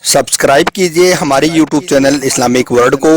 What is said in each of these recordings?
Subscribe कीजिए हमारे YouTube channel Islamic world को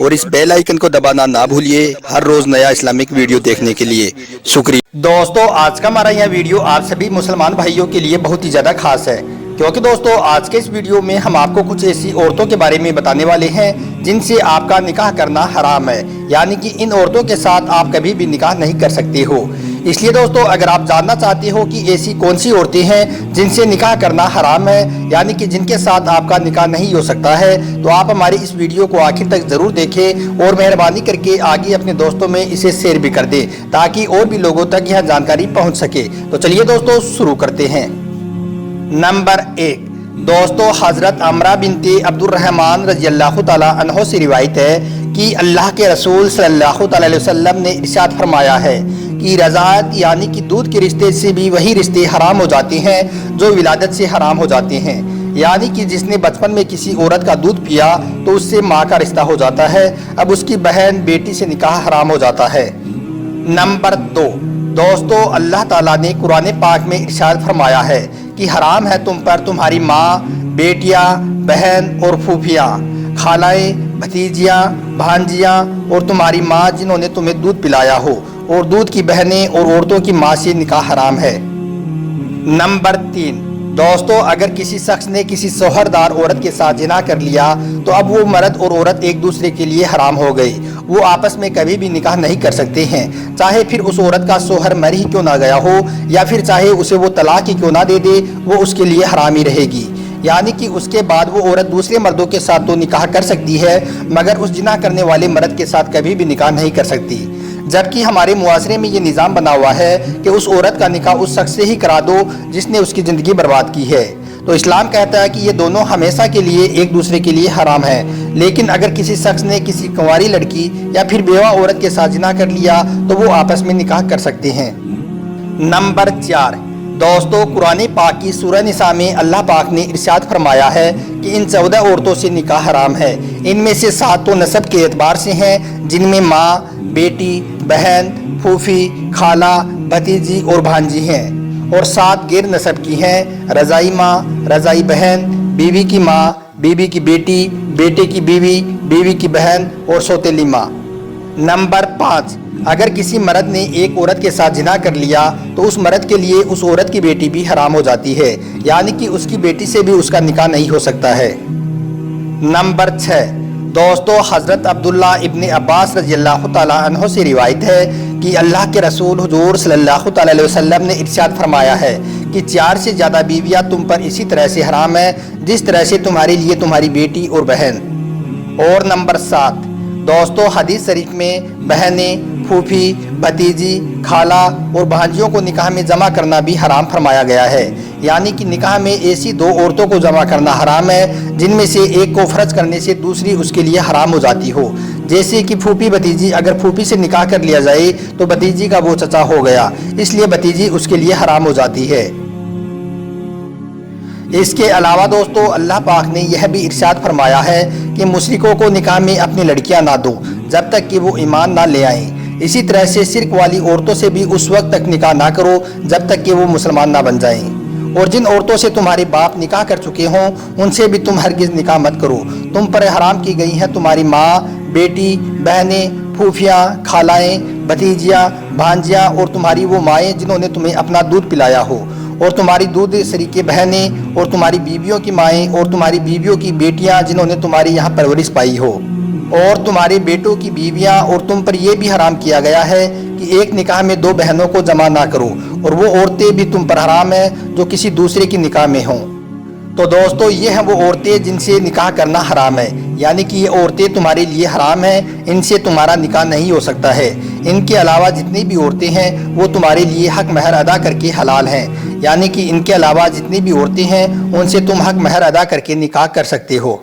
और इस बेल आइकन को दबाना ना भूलिए हर रोज नया इस्लामिक वीडियो देखने के लिए। शुक्रिया। दोस्तों, आज का हमारा यह वीडियो आप सभी मुसलमान भाइयों के लिए बहुत ही ज़्यादा खास है, क्योंकि दोस्तों आज के इस वीडियो में हम आपको कुछ ऐसी औरतों के बारे में बताने वाले हैं जिनसे आपका निकाह करना हराम है, यानी कि इन औरतों के साथ आप कभी भी निकाह नहीं कर सकते हो। इसलिए दोस्तों, अगर आप जानना चाहते हो कि ऐसी कौन सी औरतें हैं जिनसे निकाह करना हराम है, यानी कि जिनके साथ आपका निकाह नहीं हो सकता है, तो आप हमारी इस वीडियो को आखिर तक ज़रूर देखें और मेहरबानी करके आगे अपने दोस्तों में इसे शेयर भी कर दें ताकि और भी लोगों तक यह जानकारी पहुंच सके। तो चलिए दोस्तों शुरू करते हैं। नंबर 1 दोस्तों, हज़रत अमरा बिनते अब्दुर्रहमान रज़ियल्लाहु ताला अन्हो से रिवायत है कि अल्लाह के रसूल सल्लल्लाहु ताला अलैहि वसल्लम ने इरशाद फरमाया है कि रज़ाअत यानी कि दूध के रिश्ते से भी वही रिश्ते हराम हो जाते हैं जो विलादत से हराम हो जाते हैं, यानी कि जिसने बचपन में किसी औरत का दूध पिया तो उससे माँ का रिश्ता हो जाता है, अब उसकी बहन बेटी से निकाह हराम हो जाता है। नंबर 2 दोस्तों, अल्लाह ताला ने कुरान पाक में इरशाद फरमाया है कि हराम है तुम पर तुम्हारी माँ, बेटियाँ, बहन और फूफियाँ, खालाएं, भतीजियाँ, भांजियाँ और तुम्हारी माँ जिन्होंने तुम्हें दूध पिलाया हो, और दूध की बहनें और औरतों की माँ से निकाह हराम है। नंबर 3 दोस्तों, अगर किसी शख्स ने किसी सोहरदार औरत के साथ जिना कर लिया तो अब वो मर्द और औरत एक दूसरे के लिए हराम हो गई, वो आपस में कभी भी निकाह नहीं कर सकते हैं, चाहे फिर उस औरत का सोहर मर ही क्यों ना गया हो या फिर चाहे उसे वो तलाक ही क्यों ना दे दे, वो उसके लिए हराम ही रहेगी। यानी कि उसके बाद वो औरत दूसरे मर्दों के साथ तो निकाह कर सकती है मगर उस जिना करने वाले मर्द के साथ कभी भी निकाह नहीं कर सकती। जबकि हमारे मुआशरे में ये निज़ाम बना हुआ है कि उस औरत का निकाह उस शख्स से ही करा दो जिसने उसकी ज़िंदगी बर्बाद की है। तो इस्लाम कहता है कि ये दोनों हमेशा के लिए एक दूसरे के लिए हराम है, लेकिन अगर किसी शख्स ने किसी कुंवारी लड़की या फिर बेवा औरत के साथ जिना कर लिया तो वो आपस में निकाह कर सकते हैं। नंबर 4 दोस्तों, कुरान पाक की सूरह निसा में अल्लाह पाक ने इरशाद फरमाया है कि इन 14 औरतों से निकाह हराम है। इनमें से 7 तो नसब के एतबार से हैं, जिनमें माँ, बेटी, बहन, फूफी, खाला, भतीजी और भांजी हैं, और 7 गैर नसब की हैं, रज़ाई माँ, रज़ाई बहन, बीवी की माँ, बीवी की बेटी, बेटे की बीवी, बीवी की बहन और सौतेली माँ। नंबर 5 अगर किसी मर्द ने एक औरत के साथ जिना कर लिया तो उस मर्द के लिए उस औरत की बेटी भी हराम हो जाती है, यानी कि उसकी बेटी से भी उसका निकाह नहीं हो सकता है। नंबर 6 दोस्तों, हज़रत अब्दुल्ला इब्न अब्बास रज़ियल्लाहु ताला अन्हो से रिवायत है कि अल्लाह के रसूल हुजूर सल्लल्लाहु ताला अलैहि वसल्लम ने इरशाद फरमाया है कि 4 से ज़्यादा बीवियाँ तुम पर इसी तरह से हराम है जिस तरह से तुम्हारे लिए तुम्हारी बेटी और बहन। और नंबर 7 दोस्तों, हदीस शरीफ में बहनें, फूफी, भतीजी, खाला और भांजियों को निकाह में जमा करना भी हराम फरमाया गया है, यानी कि निकाह में ऐसी 2 औरतों को जमा करना हराम है जिनमें से एक को फर्ज करने से दूसरी उसके लिए हराम हो जाती हो। जैसे कि फूफी भतीजी, अगर फूफी से निकाह कर लिया जाए तो भतीजी का वो चचा हो गया, इसलिए भतीजी उसके लिए हराम हो जाती है। इसके अलावा दोस्तों, अल्लाह पाक ने यह भी इरशाद फरमाया है कि मुशरिकों को निकाह में अपनी लड़कियां ना दो जब तक कि वो ईमान ना ले आएं। इसी तरह से शिर्क वाली औरतों से भी उस वक्त तक निकाह ना करो जब तक कि वो मुसलमान ना बन जाएं। और जिन औरतों से तुम्हारे बाप निकाह कर चुके हों उनसे भी तुम हरगिज़ निकाह मत करो। तुम पर हराम की गई हैं तुम्हारी माँ, बेटी, बहनें, फूफियाँ, खालाएँ, भतीजियाँ, भांजियाँ और तुम्हारी वो माएँ जिन्होंने तुम्हें अपना दूध पिलाया हो, और तुम्हारी दूध शरीके बहनें और तुम्हारी बीवियों की माएँ और तुम्हारी बीवियों की बेटियाँ जिन्होंने तुम्हारी यहाँ परवरिश पाई हो, और तुम्हारे बेटों की बीवियाँ। और तुम पर यह भी हराम किया गया है कि एक निकाह में 2 बहनों को जमा ना करो, और वो औरतें भी तुम पर हराम है जो किसी दूसरे की निकाह में हों। तो दोस्तों, ये हैं वो औरतें जिनसे निकाह करना हराम है, यानी कि ये औरतें तुम्हारे लिए हराम हैं, इनसे तुम्हारा निकाह नहीं हो सकता है। इनके अलावा जितनी भी औरतें हैं वो तुम्हारे लिए हक महर अदा करके हलाल हैं, यानी कि इनके अलावा जितनी भी औरतें हैं उनसे तुम हक महर अदा करके निकाह कर सकते हो।